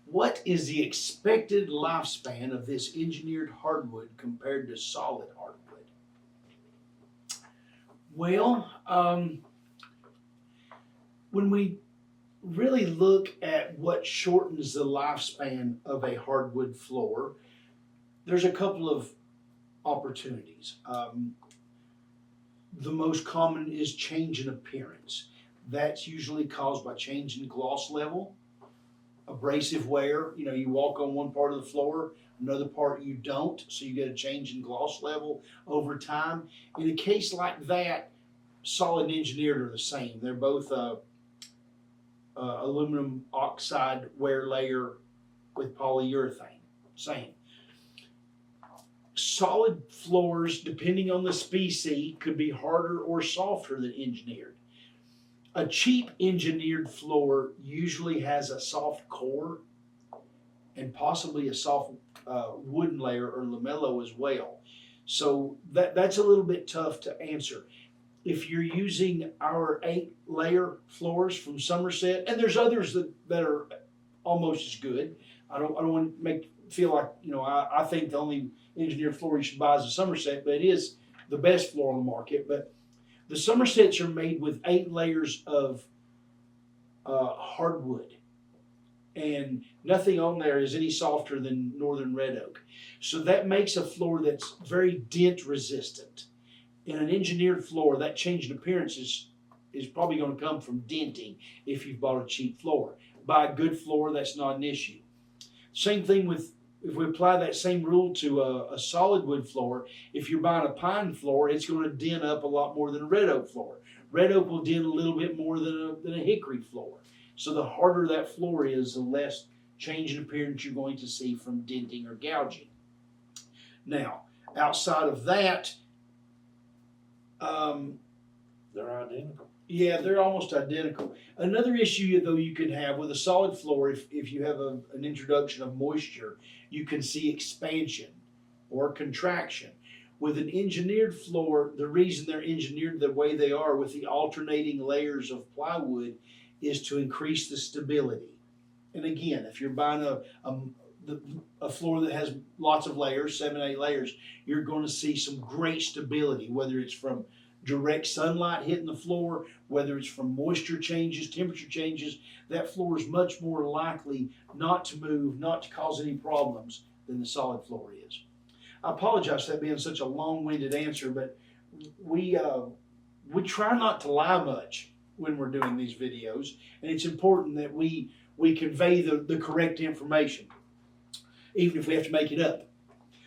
What is the expected lifespan of this engineered hardwood compared to solid hardwood? Well, when we really look at what shortens the lifespan of a hardwood floor, there's a couple of opportunities. The most common is change in appearance. That's usually caused by change in gloss level, abrasive wear. You know, you walk on one part of the floor, another part you don't, so you get a change in gloss level over time. In a case like that, solid and engineered are the same. They're both aluminum oxide wear layer with polyurethane. Same. Solid floors, depending on the species, could be harder or softer than engineered. A cheap engineered floor usually has a soft core and possibly a soft wooden layer or lamello as well. So that's a little bit tough to answer. If you're using our 8-layer floors from Somerset, and there's others that are almost as good. I don't want to feel like, I think the only engineered floor you should buy is a Somerset, but it is the best floor on the market. But the Somersets are made with 8 layers of hardwood, and nothing on there is any softer than northern red oak. So that makes a floor that's very dent resistant. In an engineered floor, that change in appearance is probably going to come from denting if you've bought a cheap floor. Buy a good floor, that's not an issue. Same thing with, if we apply that same rule to a solid wood floor, if you're buying a pine floor, it's going to dent up a lot more than a red oak floor. Red oak will dent a little bit more than a hickory floor. So the harder that floor is, the less change in appearance you're going to see from denting or gouging. Now, outside of that, they're identical. yeah, they're almost identical. Another issue, though, you can have with a solid floor, if you have an introduction of moisture, you can see expansion or contraction. With an engineered floor, the reason they're engineered the way they are with the alternating layers of plywood is to increase the stability. And again, if you're buying a floor that has lots of layers, 7, 8 layers, you're going to see some great stability, whether it's from direct sunlight hitting the floor, whether it's from moisture changes, temperature changes. That floor is much more likely not to move, not to cause any problems than the solid floor is. I apologize for that being such a long-winded answer, but we try not to lie much when we're doing these videos, and it's important that we convey the correct information, even if we have to make it up.